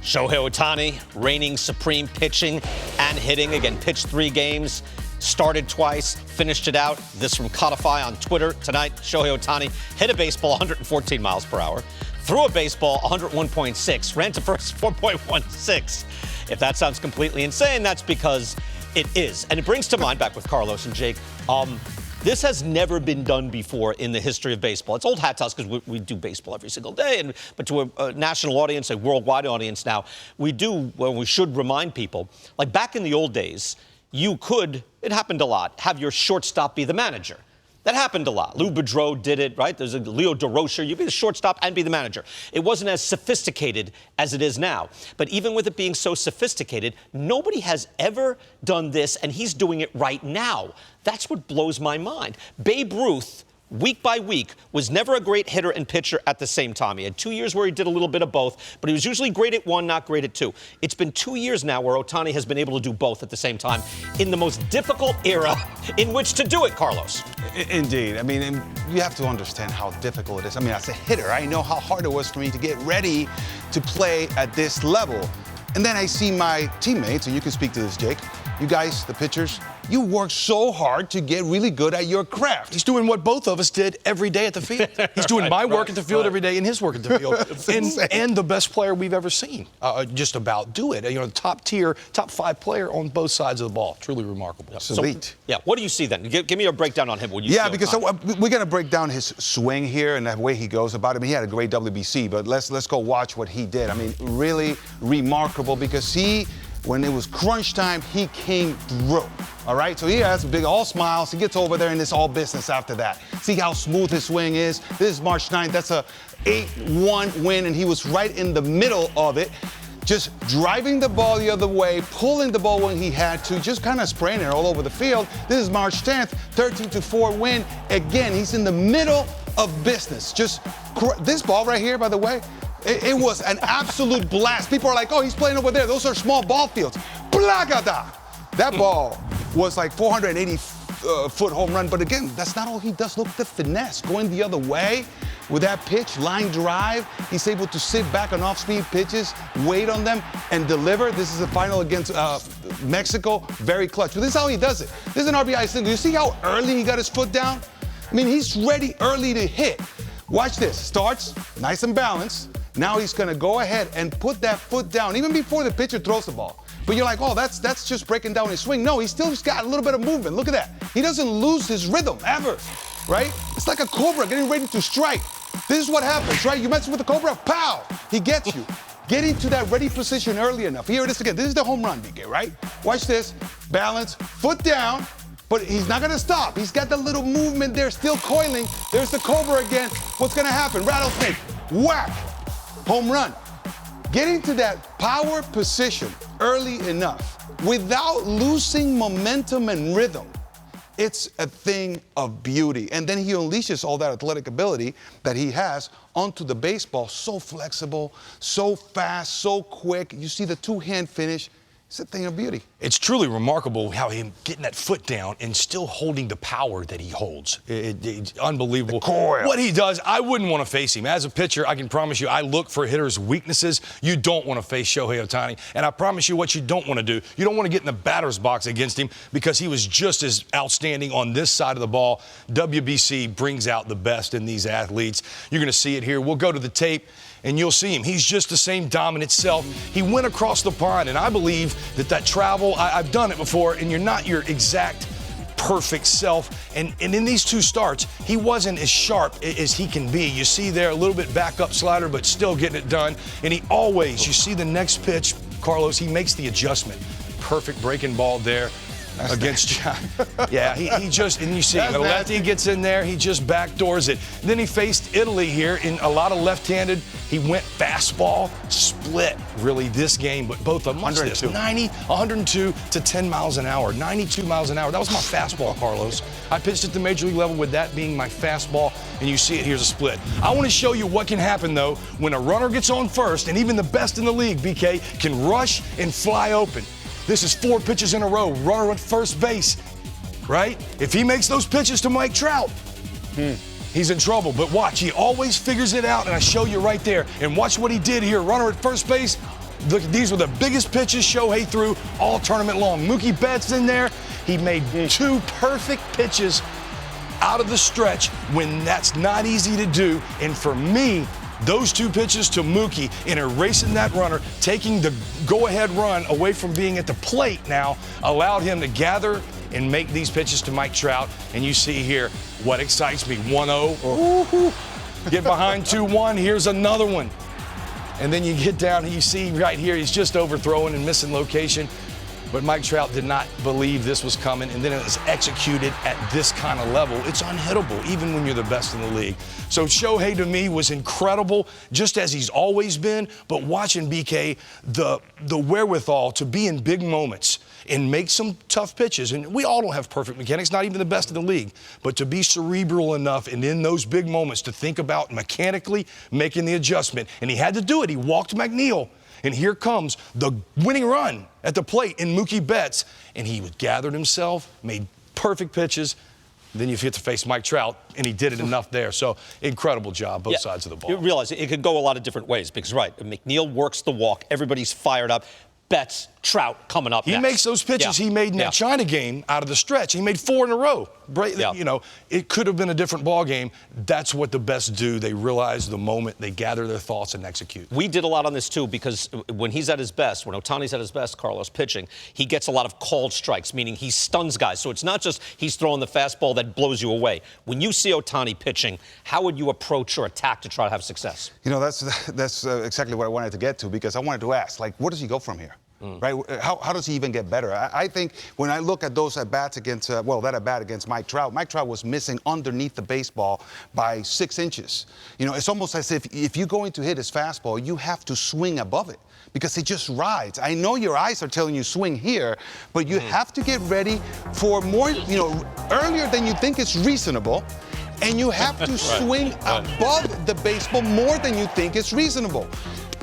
Shohei Ohtani, reigning supreme pitching and hitting. Again, pitched 3 games, started twice, finished it out. This from Codify on Twitter tonight. Shohei Ohtani hit a baseball 114 miles per hour, threw a baseball 101.6, ran to first 4.16. If that sounds completely insane, that's because it is. And it brings to mind, back with Carlos and Jake, this has never been done before in the history of baseball. It's old hat to us because we do baseball every single day, but to a national audience, a worldwide audience now, we should remind people, like back in the old days, you could, it happened a lot, have your shortstop be the manager. That happened a lot. Lou Boudreau did it, right? There's a Leo DeRocher. You be the shortstop and be the manager. It wasn't as sophisticated as it is now. But even with it being so sophisticated, nobody has ever done this, and he's doing it right now. That's what blows my mind. Babe Ruth, week by week, was never a great hitter and pitcher at the same time. He had 2 years where he did a little bit of both, but he was usually great at one, not great at two. It's been 2 years now where Ohtani has been able to do both at the same time in the most difficult era in which to do it, Carlos. Indeed. I mean, and you have to understand how difficult it is. I mean, as a hitter, I know how hard it was for me to get ready to play at this level. And then I see my teammates, and you can speak to this, Jake. You guys, the pitchers, you work so hard to get really good at your craft. He's doing what both of us did every day at the field. He's doing my work at the field every day and his work at the field. and the best player we've ever seen. Just about do it. You know, top tier, top 5 player on both sides of the ball. Truly remarkable. It's elite. Yeah, what do you see then? Give me a breakdown on him. Yeah, because we're going to break down his swing here and the way he goes about it. I mean, he had a great WBC, but let's go watch what he did. I mean, really remarkable because when it was crunch time, he came through. All right, so he has big all smiles. He gets over there and it's all business after that. See how smooth his swing is. This is March 9th. That's a 8-1 win, and he was right in the middle of it, just driving the ball the other way, pulling the ball when he had to, just kind of spraying it all over the field. This is March 10th, 13-4 win. Again, he's in the middle of business. This ball right here, by the way, it was an absolute blast. People are like, oh, he's playing over there. Those are small ball fields. Blagada! That ball was like 480-foot home run. But again, that's not all he does. Look at the finesse. Going the other way with that pitch, line drive. He's able to sit back on off-speed pitches, wait on them, and deliver. This is the final against Mexico. Very clutch. But this is how he does it. This is an RBI single. You see how early he got his foot down? I mean, he's ready early to hit. Watch this. Starts nice and balanced. Now he's going to go ahead and put that foot down, even before the pitcher throws the ball. But you're like, oh, that's just breaking down his swing. No, he's still got a little bit of movement. Look at that. He doesn't lose his rhythm, ever, right? It's like a cobra getting ready to strike. This is what happens, right? You mess with the cobra, pow, he gets you. Get into that ready position early enough. Here it is again. This is the home run, BK, right? Watch this. Balance, foot down, but he's not going to stop. He's got the little movement there, still coiling. There's the cobra again. What's going to happen? Rattlesnake, whack. Home run. Getting to that power position early enough without losing momentum and rhythm, it's a thing of beauty. And then he unleashes all that athletic ability that he has onto the baseball. So flexible, so fast, so quick. You see the two-hand finish. It's a thing of beauty. It's truly remarkable how him getting that foot down and still holding the power that he holds. It's unbelievable. What he does, I wouldn't want to face him. As a pitcher, I can promise you, I look for hitters' weaknesses. You don't want to face Shohei Ohtani. And I promise you what you don't want to do. You don't want to get in the batter's box against him because he was just as outstanding on this side of the ball. WBC brings out the best in these athletes. You're going to see it here. We'll go to the tape, and you'll see him. He's just the same dominant self. He went across the pond, and I believe that travel, I've done it before, and you're not your exact perfect self. And in these 2 starts, he wasn't as sharp as he can be. You see there a little bit back up slider, but still getting it done. And he always, you see the next pitch, Carlos, he makes the adjustment. Perfect breaking ball there. That's against John. Yeah, he just, and you see, when a lefty gets in there, he just backdoors it. Then he faced Italy here in a lot of left-handed. He went fastball, split, really, this game, but both of them, watch this, 102 to 10 miles an hour, 92 miles an hour. That was my fastball, Carlos. I pitched at the major league level with that being my fastball, and you see it, here's a split. I want to show you what can happen, though, when a runner gets on first, and even the best in the league, BK, can rush and fly open. This is 4 pitches in a row, runner at first base, right? If he makes those pitches to Mike Trout, he's in trouble. But watch, he always figures it out, and I show you right there. And watch what he did here. Runner at first base, Look, these were the biggest pitches Shohei threw all tournament long. Mookie Betts in there. He made 2 perfect pitches out of the stretch when that's not easy to do. And for me, those 2 pitches to Mookie in erasing that runner, taking the go-ahead run away from being at the plate now, allowed him to gather and make these pitches to Mike Trout. And you see here what excites me, 1-0. Get behind 2-1, here's another one. And then you get down and you see right here, he's just overthrowing and missing location. But Mike Trout did not believe this was coming, and then it was executed at this kind of level. It's unhittable, even when you're the best in the league. So Shohei, to me, was incredible, just as he's always been. But watching BK, the wherewithal to be in big moments and make some tough pitches. And we all don't have perfect mechanics, not even the best in the league. But to be cerebral enough and in those big moments to think about mechanically making the adjustment. And he had to do it. He walked McNeil. And here comes the winning run at the plate in Mookie Betts. And he gathered himself, made perfect pitches. Then you get to face Mike Trout, and he did it enough there. So incredible job, both sides of the ball. You realize it could go a lot of different ways because, right, McNeil works the walk. Everybody's fired up. Betts, Trout coming up He next. makes those pitches he made in that China game out of the stretch. He made 4 in a row. You know, it could have been a different ball game. That's what the best do. They realize the moment, they gather their thoughts and execute. We did a lot on this, too, because when he's at his best, when Ohtani's at his best, Carlos, pitching, he gets a lot of called strikes, meaning he stuns guys. So it's not just he's throwing the fastball that blows you away. When you see Ohtani pitching, how would you approach or attack to try to have success? You know, that's exactly what I wanted to get to, because I wanted to ask, like, where does he go from here? Right? How does he even get better? I think when I look at those at-bats against, that at-bat against Mike Trout was missing underneath the baseball by 6 inches. You know, it's almost as if you're going to hit his fastball, you have to swing above it because it just rides. I know your eyes are telling you swing here, but you have to get ready for more, you know, earlier than you think is reasonable. And you have to swing above the baseball more than you think is reasonable.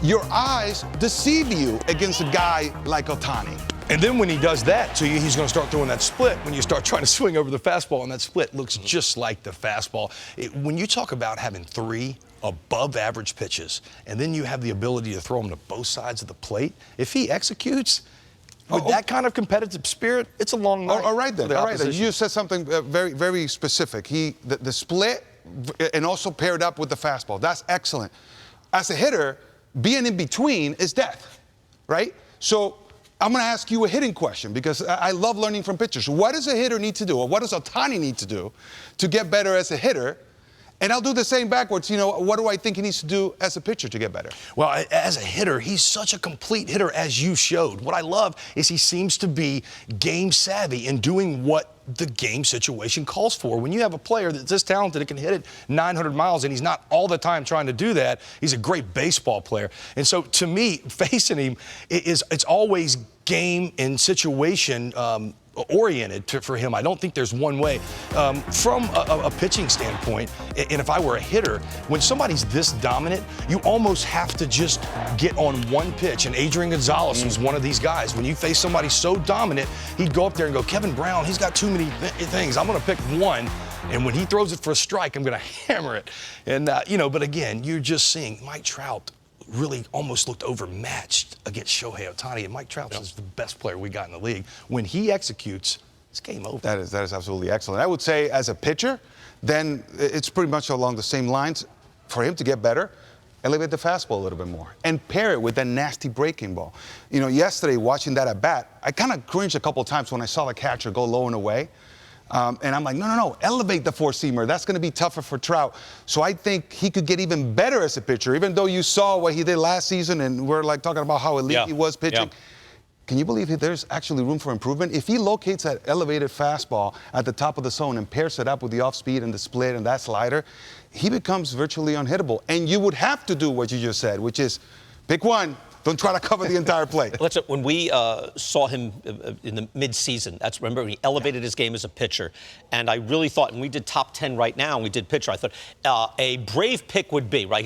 Your eyes deceive you against a guy like Ohtani. And then when he does that to you, he's going to start throwing that split. When you start trying to swing over the fastball, and that split looks just like the fastball. When you talk about having 3 above-average pitches, and then you have the ability to throw them to both sides of the plate, if he executes with that kind of competitive spirit, it's a long night. All right, then. You said something very, very specific. The split and also paired up with the fastball. That's excellent. As a hitter, being in between is death, right? So I'm going to ask you a hitting question because I love learning from pitchers. What does a hitter need to do, or what does Ohtani need to do to get better as a hitter? And I'll do the same backwards. You know, what do I think he needs to do as a pitcher to get better? Well, as a hitter, he's such a complete hitter, as you showed. What I love is he seems to be game savvy in doing what the game situation calls for. When you have a player that's this talented, it can hit it 900 miles, and he's not all the time trying to do that. He's a great baseball player. And so, to me, facing him it's always game and situation oriented for him. I don't think there's one way. From a pitching standpoint, and if I were a hitter, when somebody's this dominant, you almost have to just get on one pitch. And Adrian Gonzalez was one of these guys. When you face somebody so dominant, he'd go up there and go, Kevin Brown, he's got too many things. I'm going to pick one. And when he throws it for a strike, I'm going to hammer it. And, but again, you're just seeing Mike Trout really almost looked overmatched against Shohei Ohtani. And Mike Trout is the best player we got in the league. When he executes, it's game over. That is absolutely excellent. I would say as a pitcher, then it's pretty much along the same lines. For him to get better, elevate the fastball a little bit more and pair it with that nasty breaking ball. You know, yesterday watching that at bat, I kind of cringed a couple of times when I saw the catcher go low and away. And I'm like, no, elevate the four-seamer. That's going to be tougher for Trout. So I think he could get even better as a pitcher, even though you saw what he did last season and we're like talking about how elite he was pitching. Yeah. Can you believe there's actually room for improvement? If he locates that elevated fastball at the top of the zone and pairs it up with the off-speed and the split and that slider, he becomes virtually unhittable. And you would have to do what you just said, which is pick one. Don't try to cover the entire plate. When we saw him in the mid-season, remember he elevated his game as a pitcher, and I really thought, and we did top 10 right now, and we did pitcher. I thought a brave pick would be right.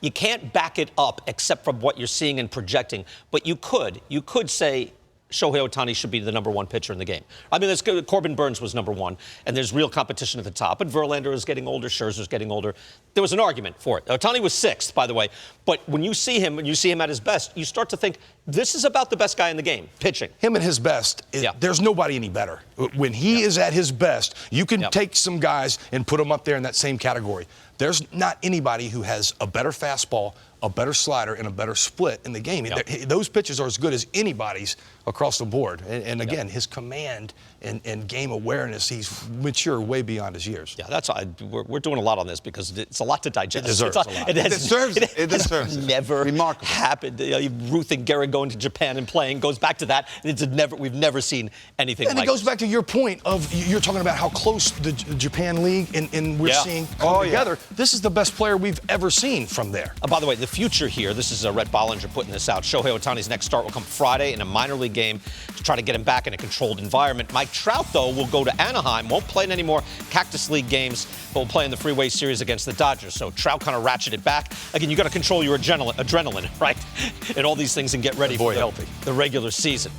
You can't back it up except from what you're seeing and projecting, but you could say Shohei Ohtani should be the number 1 pitcher in the game. I mean, Corbin Burns was number 1, and there's real competition at the top. But Verlander is getting older, Scherzer's getting older. There was an argument for it. Ohtani was 6th, by the way. But when you see him at his best, you start to think this is about the best guy in the game, pitching. Him at his best, there's nobody any better. When he is at his best, you can take some guys and put them up there in that same category. There's not anybody who has a better fastball, a better slider, and a better split in the game. Those pitches are as good as anybody's across the board. And again, his command and game awareness, he's mature way beyond his years. Yeah, that's we're doing a lot on this because it's a lot to digest. It deserves a lot. It deserves it. Never Remarkable. happened. Ruth and Gehrig going to Japan and playing goes back to that. We've never seen anything like it goes this. back to your point of you're talking about how close the Japan League and we're seeing come together. This is the best player we've ever seen from there. By the way, the future here, this is Rhett Bollinger putting this out. Shohei Ohtani's next start will come Friday in a minor league game to try to get him back in a controlled environment. Mike Trout, though, will go to Anaheim, won't play in any more Cactus League games, but will play in the Freeway Series against the Dodgers. So Trout kind of ratcheted back. Again, you got to control your adrenaline, right? And all these things and get ready for the regular season.